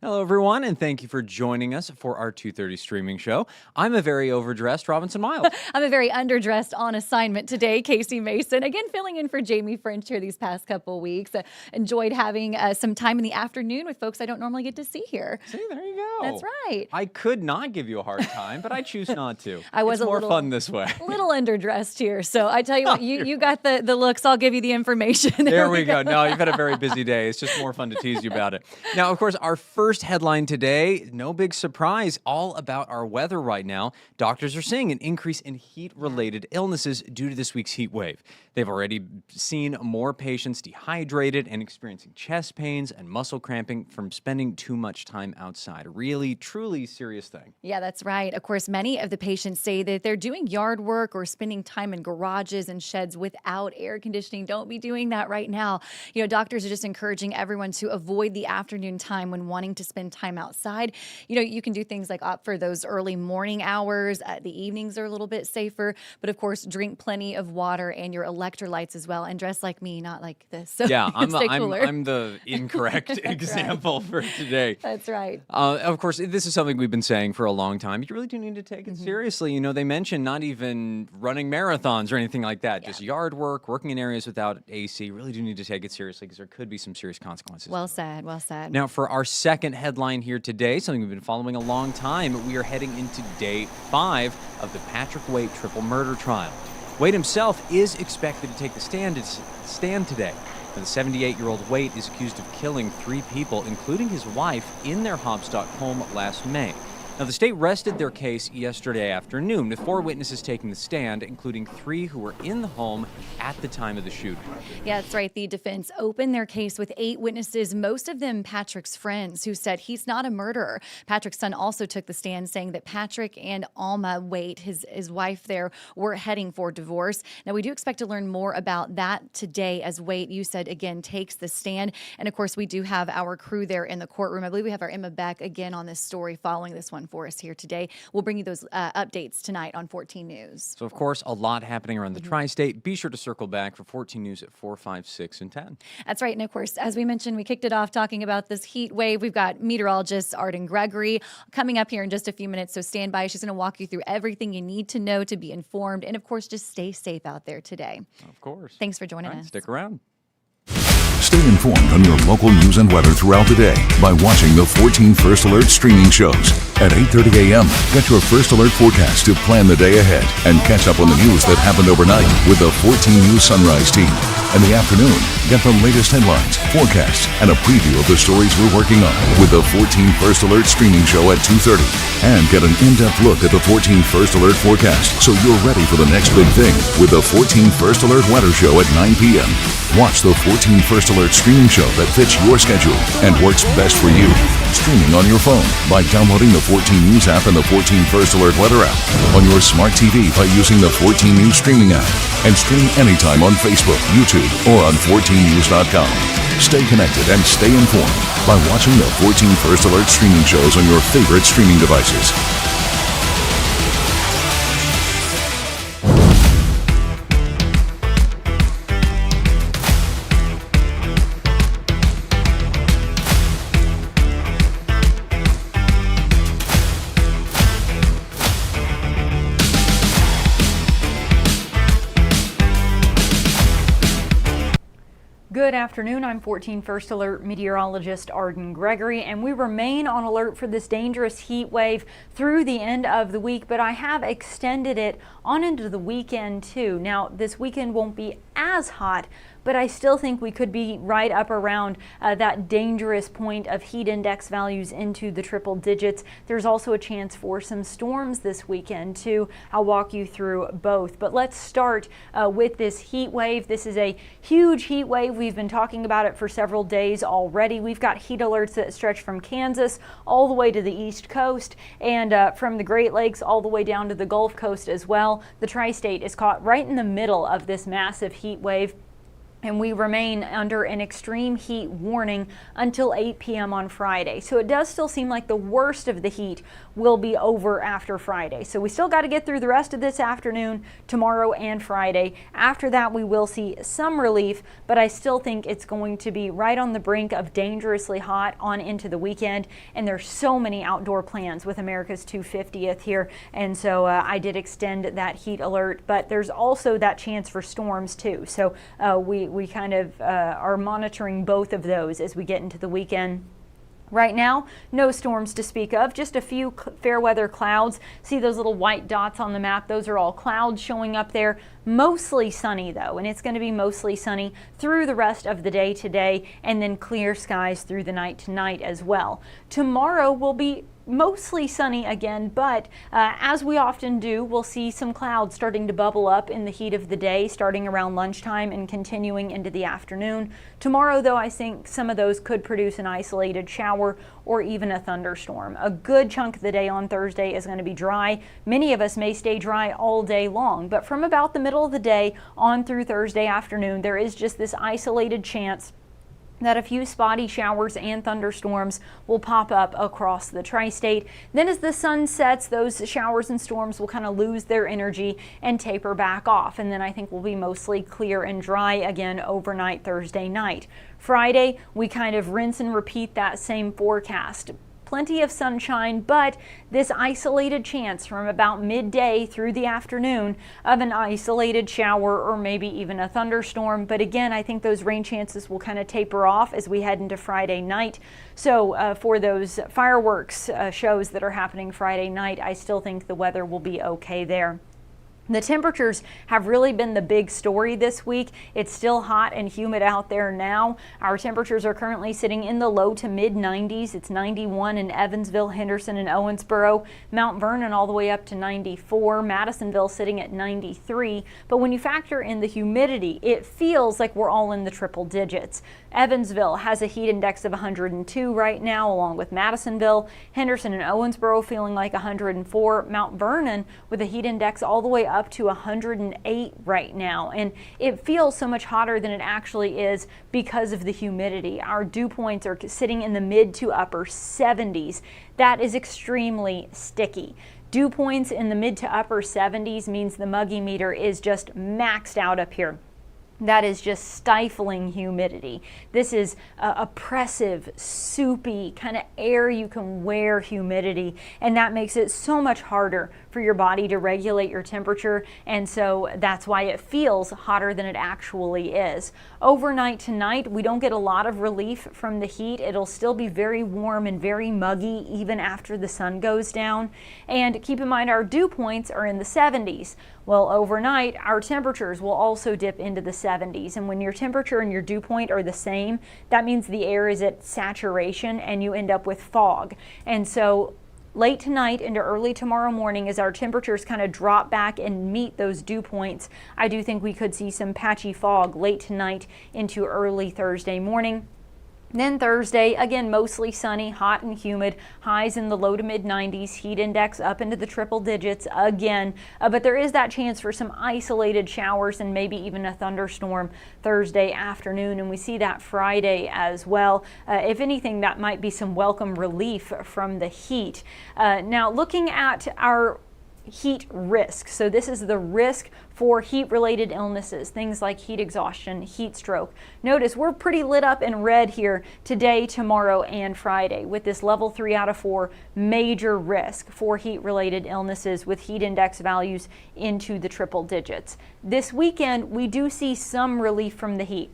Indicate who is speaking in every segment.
Speaker 1: Hello, everyone, and thank you for joining us for our 2:30 streaming show. I'm a very overdressed Robinson Miles.
Speaker 2: I'm a very underdressed on assignment today, Casey Mason. Again, filling in for Jamie French here these past couple weeks. Enjoyed having some time in the afternoon with folks I don't normally get to see here.
Speaker 1: See, there you go.
Speaker 2: That's right.
Speaker 1: I could not give you a hard time, but I choose not to.
Speaker 2: I was
Speaker 1: it's
Speaker 2: a
Speaker 1: more
Speaker 2: little,
Speaker 1: fun this way.
Speaker 2: A little underdressed here. So I tell you what, you got the looks. I'll give you the information.
Speaker 1: There we go. No, you've had a very busy day. It's just more fun to tease you about it. Now, of course, our first headline today, no big surprise, all about our weather right now. Doctors are seeing an increase in heat-related illnesses due to this week's heat wave. They've already seen more patients dehydrated and experiencing chest pains and muscle cramping from spending too much time outside. Really, truly serious thing.
Speaker 2: Yeah, that's right. Of course, many of the patients say that they're doing yard work or spending time in garages and sheds without air conditioning. Don't be doing that right now. You know, doctors are just encouraging everyone to avoid the afternoon time when wanting to spend time outside. You know, you can do things like opt for those early morning hours. The evenings are a little bit safer, but of course, drink plenty of water and your electrolytes as well, and dress like me, not like this. So
Speaker 1: yeah, I'm
Speaker 2: I'm
Speaker 1: the incorrect example for today.
Speaker 2: That's right.
Speaker 1: Of course, this is something we've been saying for a long time. You really do need to take it seriously. You know, they mentioned not even running marathons or anything like that, just yard work, working in areas without AC. You really do need to take it seriously because there could be some serious consequences.
Speaker 2: Well said, well said.
Speaker 1: Now, for our second headline here today, something we've been following a long time, we are heading into day 5 of the Patrick Waite triple murder trial. Waite himself is expected to take the stand today. Now, the 78-year-old Waite is accused of killing 3 people, including his wife, in their Hopstock home last May. Now, the state rested their case yesterday afternoon, with 4 witnesses taking the stand, including 3 who were in the home at the time of the shooting.
Speaker 2: Yeah, that's right. The defense opened their case with 8 witnesses, most of them Patrick's friends, who said he's not a murderer. Patrick's son also took the stand, saying that Patrick and Alma Waite, his wife there, were heading for divorce. Now, we do expect to learn more about that today as Waite, you said, again, takes the stand. And, of course, we do have our crew there in the courtroom. I believe we have our Emma Beck again on this story following this one for us here today. We'll bring you those updates tonight on 14 News.
Speaker 1: So, of course, a lot happening around the tri-state. Be sure to circle back for 14 News at 4, 5, 6, and 10.
Speaker 2: That's right. And, of course, as we mentioned, we kicked it off talking about this heat wave. We've got meteorologist Arden Gregory coming up here in just a few minutes, so stand by. She's going to walk you through everything you need to know to be informed. And, of course, just stay safe out there today.
Speaker 1: Of course.
Speaker 2: Thanks for joining us.
Speaker 1: Stick around.
Speaker 3: Stay informed on your local news and weather throughout the day by watching the 14 First Alert streaming shows. At 8:30 a.m., get your First Alert forecast to plan the day ahead and catch up on the news that happened overnight with the 14 News Sunrise team. In the afternoon, get the latest headlines, forecasts, and a preview of the stories we're working on with the 14 First Alert streaming show at 2:30. And get an in-depth look at the 14 First Alert forecast so you're ready for the next big thing with the 14 First Alert weather show at 9 p.m. Watch the 14 First Alert streaming show that fits your schedule and works best for you. Streaming on your phone by downloading the 14 News app and the 14 First Alert weather app. On your smart TV by using the 14 News streaming app. And stream anytime on Facebook, YouTube, or on 14news.com. Stay connected and stay informed by watching the 14 First Alert streaming shows on your favorite streaming devices.
Speaker 4: Good afternoon. I'm 14 First Alert meteorologist Arden Gregory, and we remain on alert for this dangerous heat wave through the end of the week, but I have extended it on into the weekend too. Now, this weekend won't be as hot, but I still think we could be right up around that dangerous point of heat index values into the triple digits. There's also a chance for some storms this weekend too. I'll walk you through both, but let's start with this heat wave. This is a huge heat wave. We've been talking about it for several days already. We've got heat alerts that stretch from Kansas all the way to the East Coast and from the Great Lakes all the way down to the Gulf Coast as well. The tri-state is caught right in the middle of this massive heat wave. and we remain under an extreme heat warning until 8 p.m. on Friday. So it does still seem like the worst of the heat will be over after Friday. So we still got to get through the rest of this afternoon, tomorrow, and Friday. After that, we will see some relief, but I still think it's going to be right on the brink of dangerously hot on into the weekend. And there's so many outdoor plans with America's 250th here. And so I did extend that heat alert, but there's also that chance for storms too. So we kind of are monitoring both of those as we get into the weekend. Right now, no storms to speak of, just a few fair weather clouds. See those little white dots on the map? Those are all clouds showing up there. Mostly sunny though, and it's going to be mostly sunny through the rest of the day today, and then clear skies through the night tonight as well. Tomorrow will be mostly sunny again, but as we often do, we'll see some clouds starting to bubble up in the heat of the day, starting around lunchtime and continuing into the afternoon. Tomorrow, though, I think some of those could produce an isolated shower or even a thunderstorm. A good chunk of the day on Thursday is going to be dry. Many of us may stay dry all day long, but from about the middle of the day on through Thursday afternoon, there is just this isolated chance that a few spotty showers and thunderstorms will pop up across the tri-state. Then as the sun sets, those showers and storms will kind of lose their energy and taper back off. And then I think we'll be mostly clear and dry again overnight Thursday night. Friday, we kind of rinse and repeat that same forecast. Plenty of sunshine, but this isolated chance from about midday through the afternoon of an isolated shower or maybe even a thunderstorm. But again, I think those rain chances will kind of taper off as we head into Friday night. So for those fireworks shows that are happening Friday night, I still think the weather will be okay there. The temperatures have really been the big story this week. It's still hot and humid out there now. Our temperatures are currently sitting in the low to mid 90s. It's 91 in Evansville, Henderson, and Owensboro. Mount Vernon all the way up to 94. Madisonville sitting at 93. But when you factor in the humidity, it feels like we're all in the triple digits. Evansville has a heat index of 102 right now, along with Madisonville. Henderson and Owensboro feeling like 104. Mount Vernon with a heat index all the way up to 108 right now, and it feels so much hotter than it actually is because of the humidity. Our dew points are sitting in the mid to upper 70s. That is extremely sticky. Dew points in the mid to upper 70s means the muggy meter is just maxed out up here. That is just stifling humidity. This is oppressive, soupy, kind of air you can wear humidity, and that makes it so much harder for your body to regulate your temperature, and so that's why it feels hotter than it actually is. Overnight tonight, we don't get a lot of relief from the heat. It'll still be very warm and very muggy even after the sun goes down. And keep in mind, our dew points are in the 70s. Well, overnight, our temperatures will also dip into the 70s. And when your temperature and your dew point are the same, that means the air is at saturation and you end up with fog. And so late tonight into early tomorrow morning, as our temperatures kind of drop back and meet those dew points, I do think we could see some patchy fog late tonight into early Thursday morning. Then Thursday, again, mostly sunny, hot and humid, highs in the low to mid 90s, heat index up into the triple digits again. But there is that chance for some isolated showers and maybe even a thunderstorm Thursday afternoon. And we see that Friday as well. If anything, that might be some welcome relief from the heat. Now, looking at our heat risk. So this is the risk for heat-related illnesses, things like heat exhaustion, heat stroke. Notice we're pretty lit up in red here today, tomorrow, and Friday with this level 3 out of 4 major risk for heat-related illnesses with heat index values into the triple digits. This weekend, we do see some relief from the heat.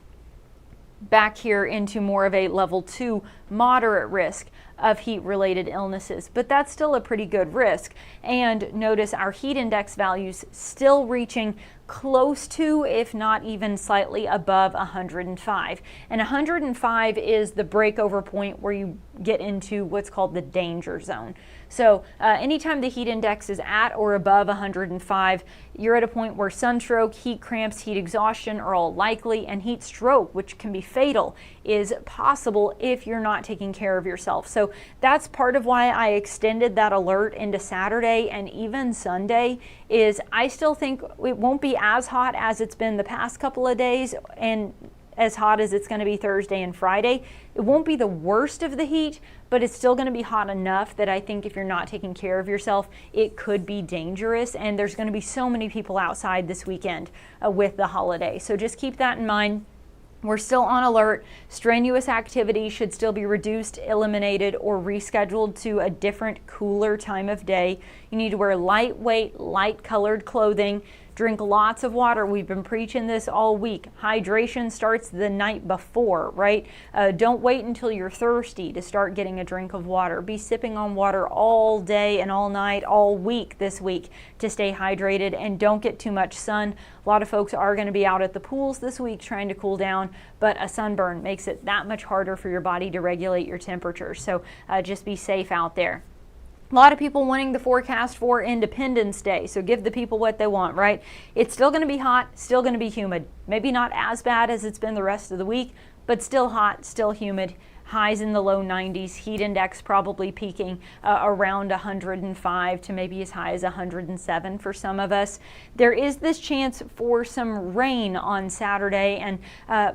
Speaker 4: Back here into more of a level 2 moderate risk of heat-related illnesses, but that's still a pretty good risk. And notice our heat index values still reaching close to, if not even slightly above 105. And 105 is the breakover point where you get into what's called the danger zone. So anytime the heat index is at or above 105, you're at a point where sunstroke, heat cramps, heat exhaustion are all likely, and heat stroke, which can be fatal, is possible if you're not taking care of yourself. So that's part of why I extended that alert into Saturday and even Sunday. Is I still think it won't be as hot as it's been the past couple of days, and as hot as it's going to be Thursday and Friday. It won't be the worst of the heat, but it's still going to be hot enough that I think if you're not taking care of yourself, it could be dangerous. And there's going to be so many people outside this weekend with the holiday. So just keep that in mind. We're still on alert. Strenuous activity should still be reduced, eliminated, or rescheduled to a different, cooler time of day. You need to wear lightweight, light-colored clothing. Drink lots of water. We've been preaching this all week. Hydration starts the night before, right? Don't wait until you're thirsty to start getting a drink of water. Be sipping on water all day and all night, all week this week to stay hydrated, and don't get too much sun. A lot of folks are going to be out at the pools this week trying to cool down, but a sunburn makes it that much harder for your body to regulate your temperature. So just be safe out there. A lot of people wanting the forecast for Independence Day, so give the people what they want, right? It's still going to be hot, still going to be humid. Maybe not as bad as it's been the rest of the week, but still hot, still humid. Highs in the low 90s, heat index probably peaking around 105 to maybe as high as 107 for some of us. There is this chance for some rain on Saturday, and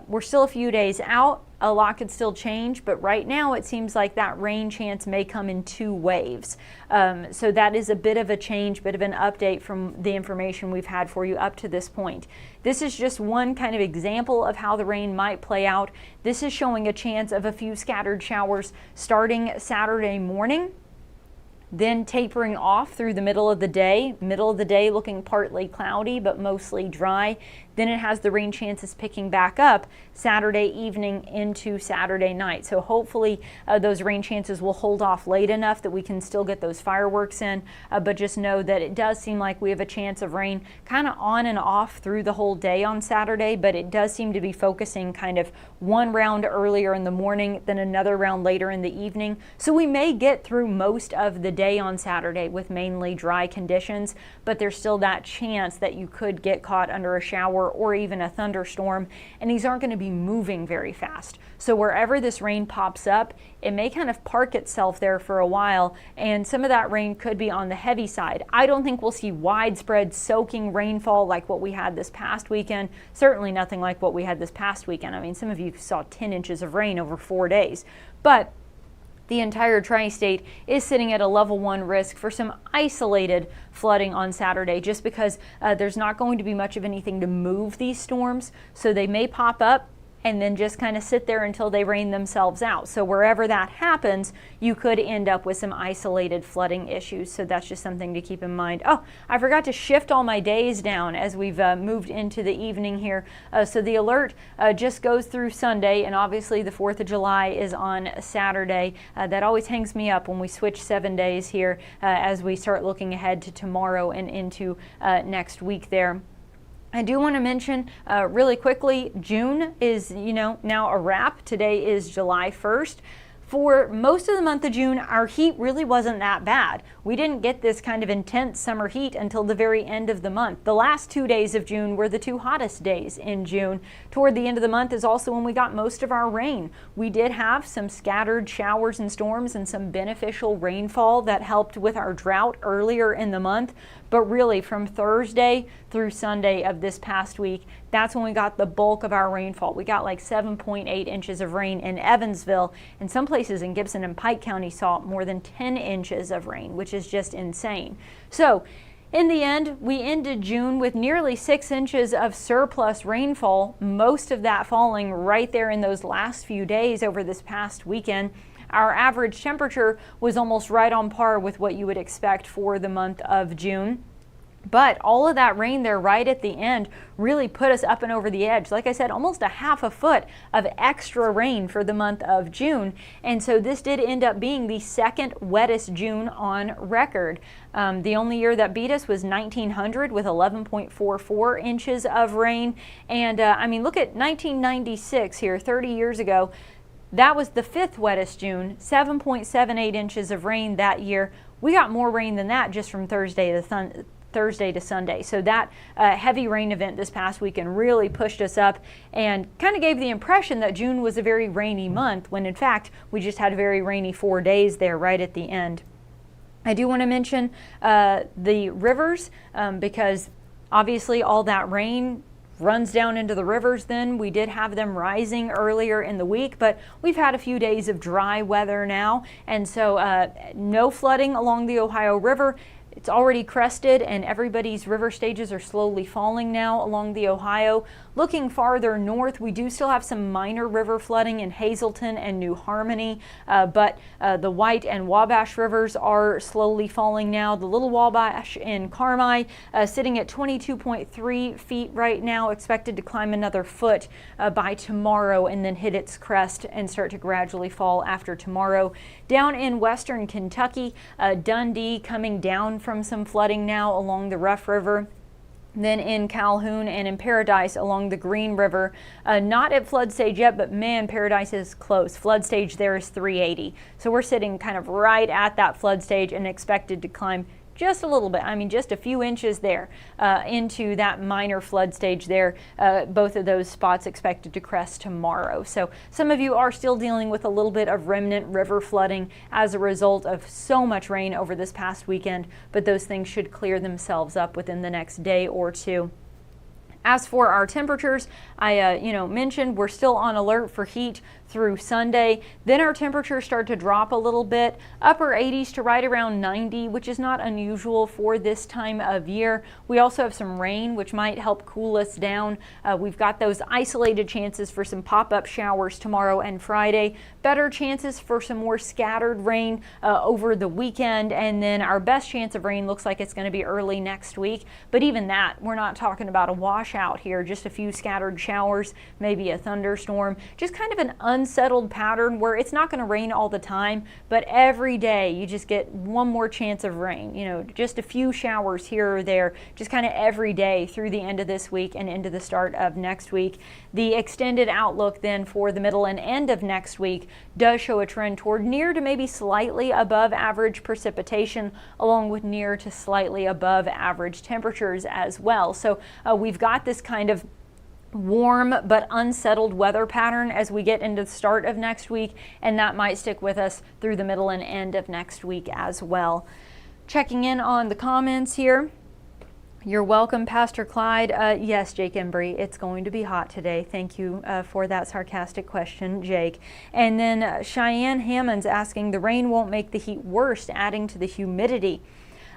Speaker 4: we're still a few days out. A lot could still change, but right now it seems like that rain chance may come in 2 waves. So that is a bit of a change, bit of an update from the information we've had for you up to this point. This is just one kind of example of how the rain might play out. This is showing a chance of a few scattered showers starting Saturday morning, then tapering off through the middle of the day. Middle of the day looking partly cloudy, but mostly dry. Then it has the rain chances picking back up Saturday evening into Saturday night. So hopefully those rain chances will hold off late enough that we can still get those fireworks in. But just know that it does seem like we have a chance of rain kind of on and off through the whole day on Saturday, but it does seem to be focusing kind of one round earlier in the morning, then another round later in the evening. So we may get through most of the day on Saturday with mainly dry conditions, but there's still that chance that you could get caught under a shower or even a thunderstorm, and these aren't going to be moving very fast. So wherever this rain pops up, it may kind of park itself there for a while, and some of that rain could be on the heavy side. I don't think we'll see widespread soaking rainfall like what we had this past weekend. Certainly nothing like what we had this past weekend. I mean, some of you saw 10 inches of rain over 4 days, but the entire tri-state is sitting at a level 1 risk for some isolated flooding on Saturday, just because there's not going to be much of anything to move these storms. So they may pop up and then just kind of sit there until they rain themselves out. So wherever that happens, you could end up with some isolated flooding issues. So that's just something to keep in mind. Oh, I forgot to shift all my days down as we've moved into the evening here. So the alert just goes through Sunday, and obviously the 4th of July is on Saturday. That always hangs me up when we switch 7 days here as we start looking ahead to tomorrow and into next week there. I do want to mention really quickly, June is, now a wrap. Today is July 1st. For most of the month of June, our heat really wasn't that bad. We didn't get this kind of intense summer heat until the very end of the month. The last 2 days of June were the 2 hottest days in June. Toward the end of the month is also when we got most of our rain. We did have some scattered showers and storms and some beneficial rainfall that helped with our drought earlier in the month. But really, from Thursday through Sunday of this past week, that's when we got the bulk of our rainfall. We got like 7.8 inches of rain in Evansville, and some places in Gibson and Pike County saw more than 10 inches of rain, which is just insane. So in the end, we ended June with nearly 6 inches of surplus rainfall, most of that falling right there in those last few days over this past weekend. Our average temperature was almost right on par with what you would expect for the month of June. But all of that rain there right at the end really put us up and over the edge. Like I said, almost a half a foot of extra rain for the month of June. And so this did end up being the second wettest June on record. The only year that beat us was 1900 with 11.44 inches of rain. And I mean, look at 1996 here, 30 years ago. That was the 5th wettest June, 7.78 inches of rain that year. We got more rain than that just from Thursday to Sunday. So that heavy rain event this past weekend really pushed us up and kind of gave the impression that June was a very rainy month, when in fact we just had a very rainy 4 days there right at the end. I do want to mention the rivers because obviously all that rain runs down into the rivers. Then we did have them rising earlier in the week, but we've had a few days of dry weather now, and so no flooding along the Ohio River. It's already crested, and everybody's river stages are slowly falling now along the Ohio. Looking farther north, we do still have some minor river flooding in Hazleton and New Harmony, but the White and Wabash rivers are slowly falling now. The Little Wabash in Carmi sitting at 22.3 feet right now, expected to climb another foot by tomorrow and then hit its crest and start to gradually fall after tomorrow. Down in western Kentucky, Dundee coming down from some flooding now along the Rough River. Then in Calhoun and in Paradise along the Green River, not at flood stage yet, but man, Paradise is close. Flood stage there is 380. So we're sitting kind of right at that flood stage and expected to climb just a little bit, I mean just a few inches there into that minor flood stage there. Both of those spots expected to crest tomorrow. So some of you are still dealing with a little bit of remnant river flooding as a result of so much rain over this past weekend, but those things should clear themselves up within the next day or two. As for our temperatures, I mentioned we're still on alert for heat through Sunday. Then our temperatures start to drop a little bit, upper 80s to right around 90, which is not unusual for this time of year. We also have some rain, which might help cool us down. We've got those isolated chances for some pop-up showers tomorrow and Friday. Better chances for some more scattered rain over the weekend, and then our best chance of rain looks like it's going to be early next week. But even that, we're not talking about a washout here, just a few scattered showers, maybe a thunderstorm, just kind of an unsettled pattern where it's not going to rain all the time, but every day you just get one more chance of rain, just a few showers here or there, just kind of every day through the end of this week and into the start of next week. The extended outlook then for the middle and end of next week does show a trend toward near to maybe slightly above average precipitation, along with near to slightly above average temperatures as well. So we've got this kind of warm but unsettled weather pattern as we get into the start of next week, and that might stick with us through the middle and end of next week as well. Checking in on the comments here. You're welcome, Pastor Clyde. Yes, Jake Embry, it's going to be hot today. Thank you for that sarcastic question, Jake. And then Cheyenne Hammond's asking, the rain won't make the heat worse, adding to the humidity.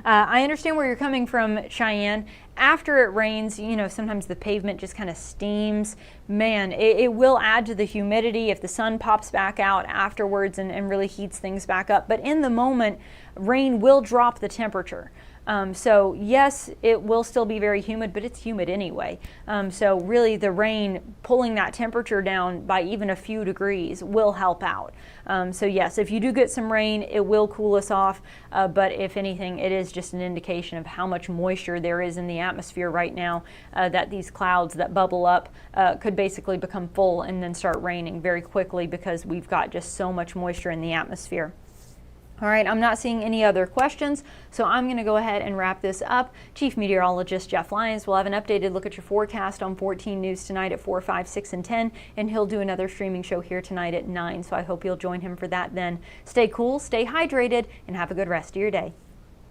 Speaker 4: I understand where you're coming from, Cheyenne. After it rains, sometimes the pavement just kind of steams. Man, it will add to the humidity if the sun pops back out afterwards and really heats things back up. But in the moment, rain will drop the temperature. So yes, it will still be very humid, but it's humid anyway. So really the rain pulling that temperature down by even a few degrees will help out. So yes, if you do get some rain, it will cool us off. But if anything, it is just an indication of how much moisture there is in the atmosphere right now, that these clouds that bubble up could basically become full and then start raining very quickly because we've got just so much moisture in the atmosphere. All right, I'm not seeing any other questions, so I'm going to go ahead and wrap this up. Chief Meteorologist Jeff Lyons will have an updated look at your forecast on 14 News tonight at 4, 5, 6, and 10, and he'll do another streaming show here tonight at 9, so I hope you'll join him for that then. Stay cool, stay hydrated, and have a good rest of your day.